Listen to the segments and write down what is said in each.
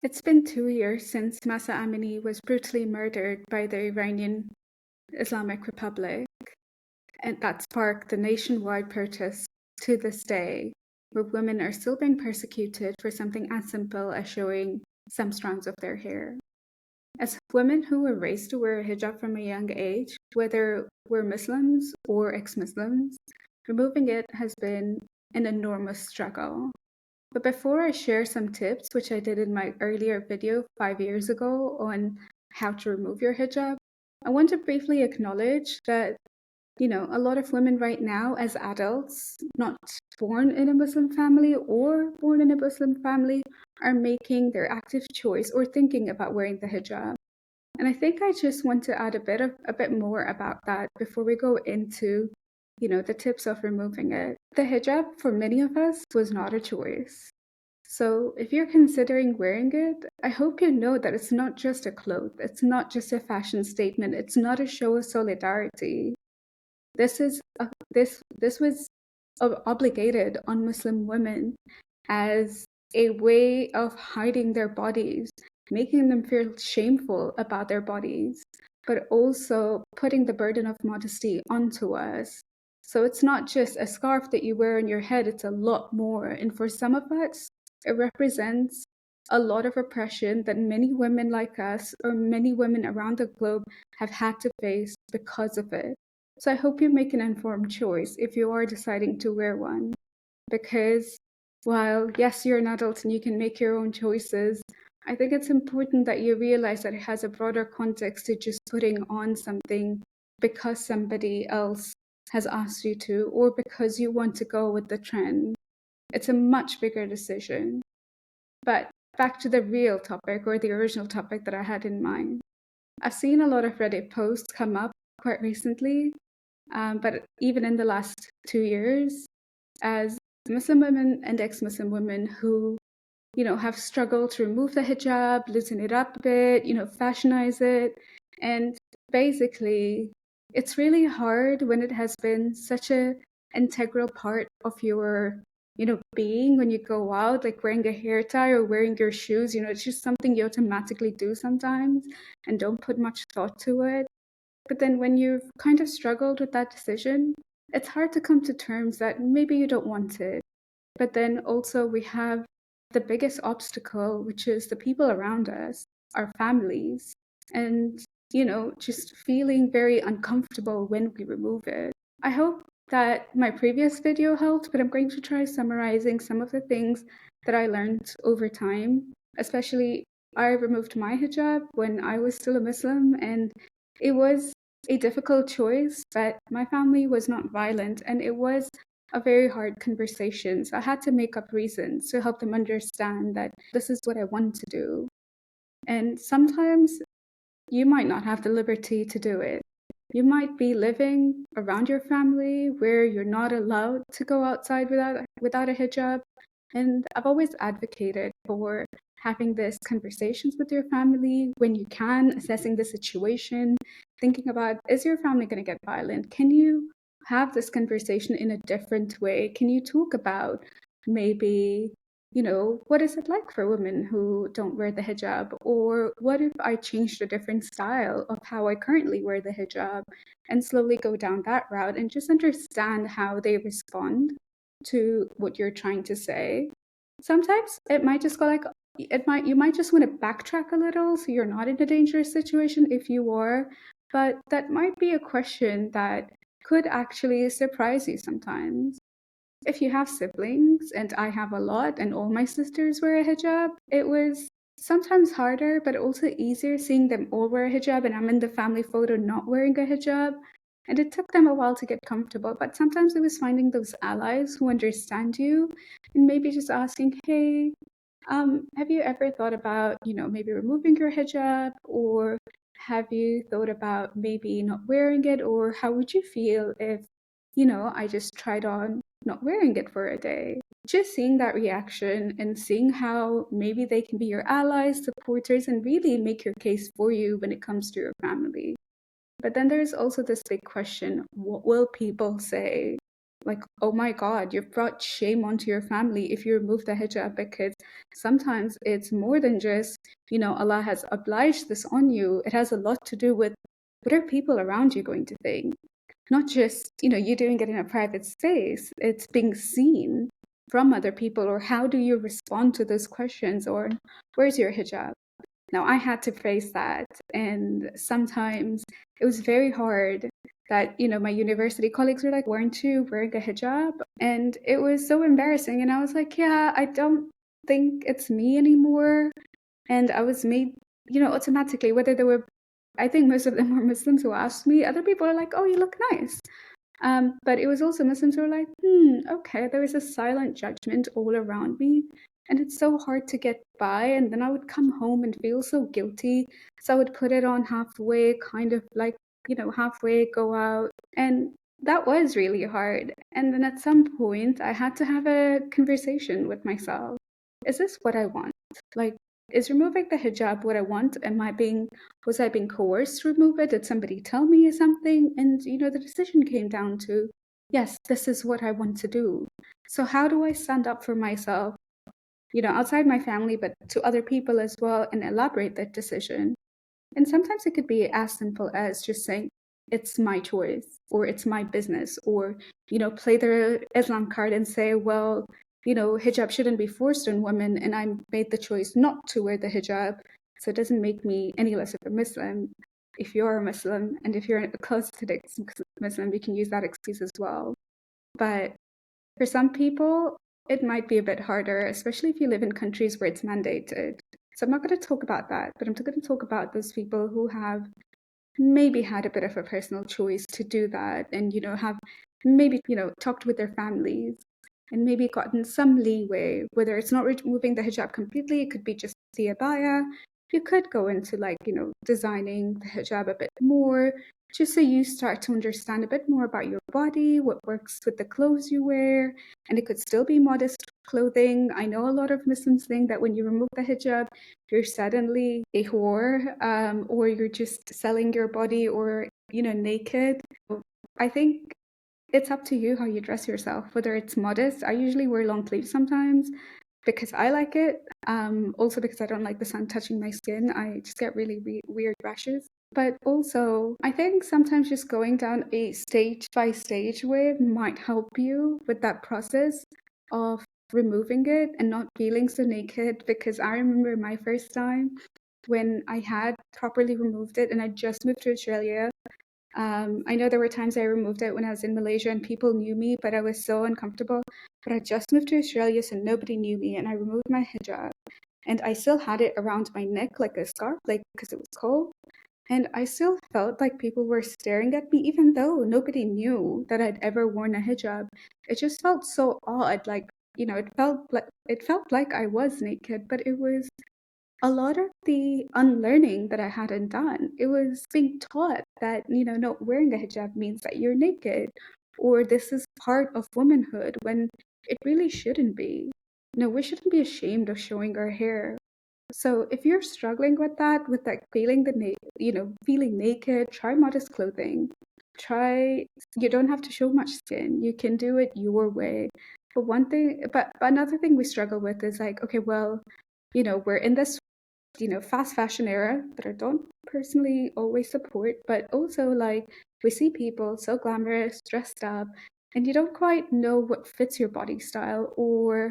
It's been 2 years since Mahsa Amini was brutally murdered by the Iranian Islamic Republic, and that sparked the nationwide protests to this day, where women are still being persecuted for something as simple as showing some strands of their hair. As women who were raised to wear a hijab from a young age, whether we're Muslims or ex-Muslims, removing it has been an enormous struggle. But before I share some tips, which I did in my earlier video 5 years ago on how to remove your hijab, I want to briefly acknowledge that, a lot of women right now as adults, not born in a Muslim family or born in a Muslim family, are making their active choice or thinking about wearing the hijab. And I think I just want to add a bit more about that before we go into, the tips of removing it. The hijab for many of us was not a choice. So if you're considering wearing it, I hope you know that it's not just a cloth, it's not just a fashion statement, it's not a show of solidarity. This was obligated on Muslim women as a way of hiding their bodies, making them feel shameful about their bodies, but also putting the burden of modesty onto us. So it's not just a scarf that you wear on your head, it's a lot more. And for some of us, it represents a lot of oppression that many women like us or many women around the globe have had to face because of it. So I hope you make an informed choice if you are deciding to wear one, because while yes, you're an adult and you can make your own choices, I think it's important that you realize that it has a broader context to just putting on something because somebody else has asked you to, or because you want to go with the trend. It's a much bigger decision. But back to the real topic or the original topic that I had in mind. I've seen a lot of Reddit posts come up quite recently, but even in the last 2 years, as Muslim women and ex-Muslim women who, have struggled to remove the hijab, loosen it up a bit, fashionize it. And basically, it's really hard when it has been such an integral part of your, being when you go out, like wearing a hair tie or wearing your shoes, it's just something you automatically do sometimes and don't put much thought to it. But then when you've kind of struggled with that decision, it's hard to come to terms that maybe you don't want it. But then also we have the biggest obstacle, which is the people around us, our families, and, just feeling very uncomfortable when we remove it. I hope that my previous video helped, but I'm going to try summarizing some of the things that I learned over time. Especially, I removed my hijab when I was still a Muslim, and it was a difficult choice, but my family was not violent, and it was a very hard conversation. So I had to make up reasons to help them understand that this is what I want to do. And sometimes you might not have the liberty to do it. You might be living around your family where you're not allowed to go outside without a hijab. And I've always advocated for having these conversations with your family when you can, assessing the situation, thinking about, is your family going to get violent? Can you have this conversation in a different way? Can you talk about maybe, what is it like for women who don't wear the hijab? Or what if I changed a different style of how I currently wear the hijab and slowly go down that route and just understand how they respond to what you're trying to say? Sometimes it might just go like, you might just want to backtrack a little so you're not in a dangerous situation if you are, but that might be a question that could actually surprise you sometimes. If you have siblings, and I have a lot, and all my sisters wear a hijab, it was sometimes harder, but also easier seeing them all wear a hijab and I'm in the family photo not wearing a hijab. And it took them a while to get comfortable, but sometimes it was finding those allies who understand you and maybe just asking, hey, have you ever thought about, maybe removing your hijab? Or have you thought about maybe not wearing it? Or how would you feel if, I just tried on not wearing it for a day? Just seeing that reaction and seeing how maybe they can be your allies, supporters, and really make your case for you when it comes to your family. But then there's also this big question, what will people say? like, oh my God, you've brought shame onto your family if you remove the hijab, because sometimes it's more than just, Allah has obliged this on you. It has a lot to do with what are people around you going to think? Not just, you doing it in a private space, it's being seen from other people, or how do you respond to those questions, or where's your hijab? Now, I had to face that, and sometimes it was very hard that, my university colleagues were like, weren't you wearing a hijab? And it was so embarrassing. And I was like, yeah, I don't think it's me anymore. And I was made, automatically, whether they were, I think most of them were Muslims who asked me. Other people are like, oh, you look nice. But it was also Muslims who were like, okay, there is a silent judgment all around me. And it's so hard to get by. And then I would come home and feel so guilty. So I would put it on halfway, kind of like, halfway go out. And that was really hard. And then at some point, I had to have a conversation with myself. Is this what I want? Like, is removing the hijab what I want? Was I being coerced to remove it? Did somebody tell me something? And, the decision came down to, yes, this is what I want to do. So how do I stand up for myself, outside my family, but to other people as well, and elaborate that decision? And sometimes it could be as simple as just saying, it's my choice, or it's my business, or, play the Islam card and say, well, hijab shouldn't be forced on women, and I made the choice not to wear the hijab. So it doesn't make me any less of a Muslim. If you're a Muslim, and if you're a close-to Muslim, you can use that excuse as well. But for some people, it might be a bit harder, especially if you live in countries where it's mandated. So I'm not going to talk about that, but I'm going to talk about those people who have maybe had a bit of a personal choice to do that, and, have maybe, talked with their families and maybe gotten some leeway, whether it's not removing the hijab completely, it could be just the abaya. You could go into designing the hijab a bit more, just so you start to understand a bit more about your body, what works with the clothes you wear, and it could still be modest clothing. I know a lot of Muslims think that when you remove the hijab, you're suddenly a whore, or you're just selling your body, or, naked. I think it's up to you how you dress yourself, whether it's modest. I usually wear long sleeves sometimes because I like it. Also because I don't like the sun touching my skin. I just get really weird rashes. But also, I think sometimes just going down a stage by stage way might help you with that process of removing it and not feeling so naked. Because I remember my first time when I had properly removed it, and I just moved to Australia. I know there were times I removed it when I was in Malaysia and people knew me, but I was so uncomfortable. But I just moved to Australia, so nobody knew me, and I removed my hijab. And I still had it around my neck like a scarf, because it was cold. And I still felt like people were staring at me, even though nobody knew that I'd ever worn a hijab. It just felt so odd, it felt like I was naked, but it was a lot of the unlearning that I hadn't done. It was being taught that, not wearing a hijab means that you're naked, or this is part of womanhood, when it really shouldn't be. We shouldn't be ashamed of showing our hair. So if you're struggling with that, with feeling feeling naked, try modest clothing. You don't have to show much skin. You can do it your way. But another thing we struggle with is like, okay, well, we're in this fast fashion era that I don't personally always support, but also we see people so glamorous, dressed up, and you don't quite know what fits your body style, or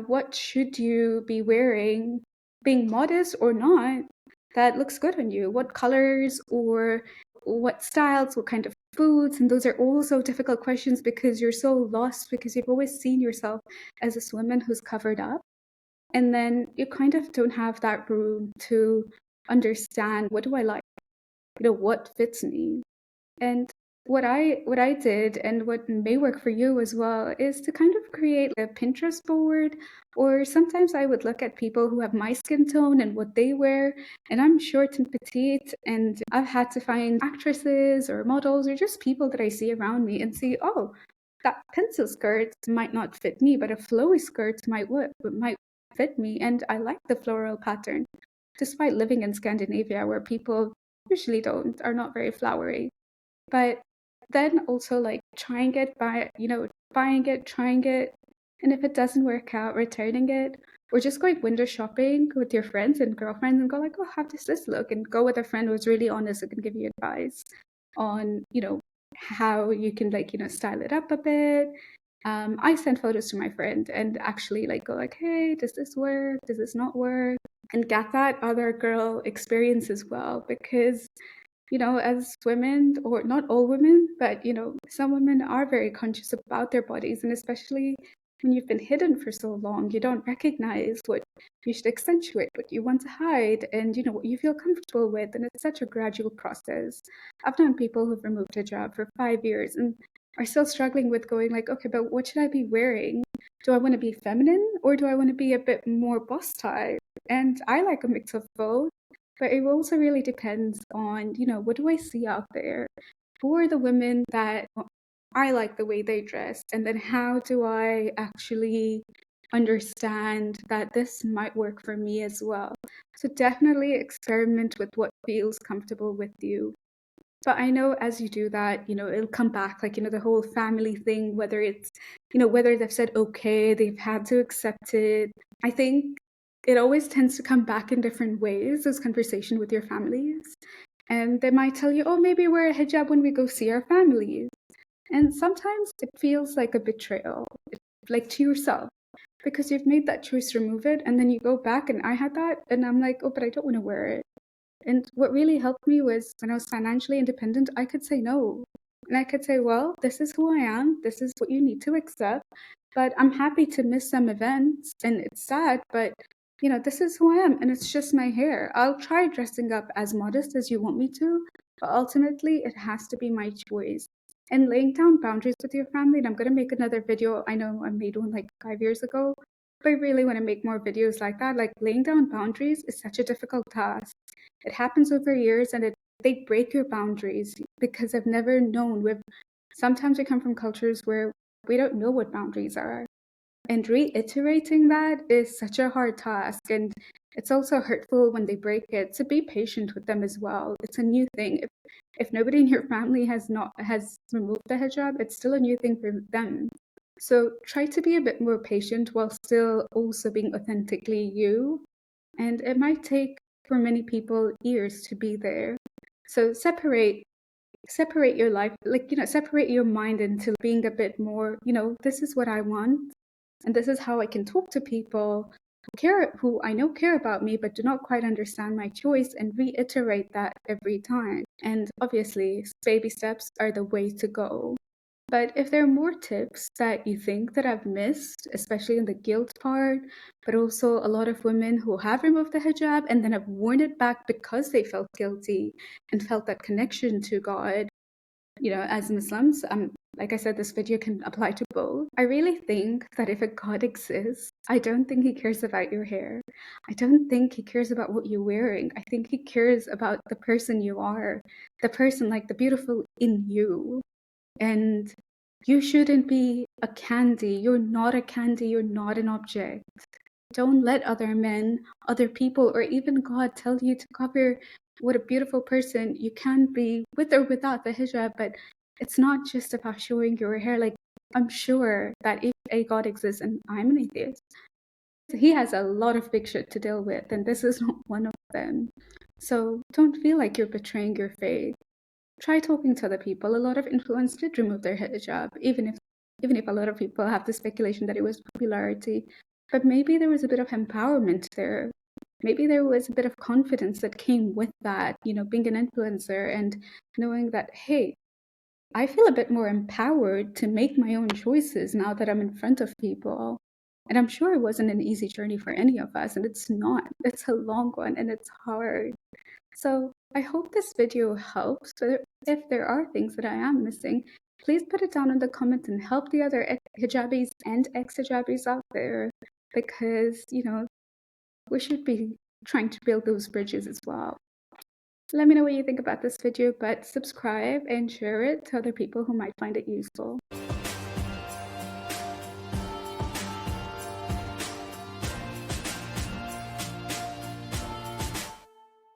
what should you be wearing, being modest or not, that looks good on you, what colors or what styles, what kind of foods. And those are also difficult questions because you're so lost, because you've always seen yourself as this woman who's covered up. And then you kind of don't have that room to understand, what do I like? What fits me? And what I did, and what may work for you as well, is to kind of create a Pinterest board. Or sometimes I would look at people who have my skin tone and what they wear, and I'm short and petite, and I've had to find actresses or models or just people that I see around me and see, oh, that pencil skirt might not fit me, but a flowy skirt might fit me, and I like the floral pattern, despite living in Scandinavia where people usually are not very flowery. But then also trying it by, buying it, trying it, and if it doesn't work out, returning it, or just going window shopping with your friends and girlfriends and go like, oh, how does this look? And go with a friend who's really honest and can give you advice on, how you can like, style it up a bit. I sent photos to my friend and actually like go like, hey, does this work? Does this not work? And get that other girl experience as well, because as women, or not all women, but some women are very conscious about their bodies, and especially when you've been hidden for so long, you don't recognize what you should accentuate, what you want to hide, and what you feel comfortable with, and it's such a gradual process. I've known people who've removed hijab for 5 years and are still struggling with going like, okay, but what should I be wearing? Do I want to be feminine or do I want to be a bit more boss type? And I like a mix of both. But it also really depends on, what do I see out there? Who are the women that I like the way they dress? And then how do I actually understand that this might work for me as well? So definitely experiment with what feels comfortable with you. But I know as you do that, it'll come back, like, the whole family thing, whether it's, whether they've said, okay, they've had to accept it. I think it always tends to come back in different ways, those conversation with your families. And they might tell you, oh, maybe wear a hijab when we go see our families. And sometimes it feels like a betrayal, like to yourself, because you've made that choice to remove it. And then you go back, and I had that, and I'm like, oh, but I don't want to wear it. And what really helped me was when I was financially independent, I could say no. And I could say, well, this is who I am. This is what you need to accept. But I'm happy to miss some events. And it's sad, but this is who I am. And it's just my hair. I'll try dressing up as modest as you want me to. But ultimately, it has to be my choice. And laying down boundaries with your family. And I'm going to make another video. I know I made one like 5 years ago. But I really want to make more videos like that. Like laying down boundaries is such a difficult task. It happens over years, and they break your boundaries because they've never known. Sometimes we come from cultures where we don't know what boundaries are. And reiterating that is such a hard task. And it's also hurtful when they break it. So be patient with them as well. It's a new thing. If nobody in your family has removed the hijab, it's still a new thing for them. So try to be a bit more patient while still also being authentically you. And it might take, for many people, years to be there. So separate your life, like, separate your mind into being a bit more, this is what I want, and this is how I can talk to people who I know care about me but do not quite understand my choice, and reiterate that every time. And obviously baby steps are the way to go. But if there are more tips that you think that I've missed, especially in the guilt part, but also a lot of women who have removed the hijab and then have worn it back because they felt guilty and felt that connection to God, as Muslims, like I said, this video can apply to both. I really think that if a God exists, I don't think he cares about your hair. I don't think he cares about what you're wearing. I think he cares about the person you are, the person, like the beautiful in you. And you shouldn't be a candy. You're not a candy. You're not an object. Don't let other men, other people, or even God tell you to cover what a beautiful person you can be with or without the hijab. But it's not just about showing your hair. Like, I'm sure that if a God exists, and I'm an atheist, he has a lot of big shit to deal with, and this is not one of them. So don't feel like you're betraying your faith. Try talking to other people. A lot of influencers did remove their hijab, even if a lot of people have the speculation that it was popularity. But maybe there was a bit of empowerment there. Maybe there was a bit of confidence that came with that, being an influencer and knowing that, hey, I feel a bit more empowered to make my own choices now that I'm in front of people. And I'm sure it wasn't an easy journey for any of us, and it's not. It's a long one and it's hard. So I hope this video helps. But if there are things that I am missing, please put it down in the comments and help the other hijabis and ex-hijabis out there, because, we should be trying to build those bridges as well. Let me know what you think about this video, but subscribe and share it to other people who might find it useful.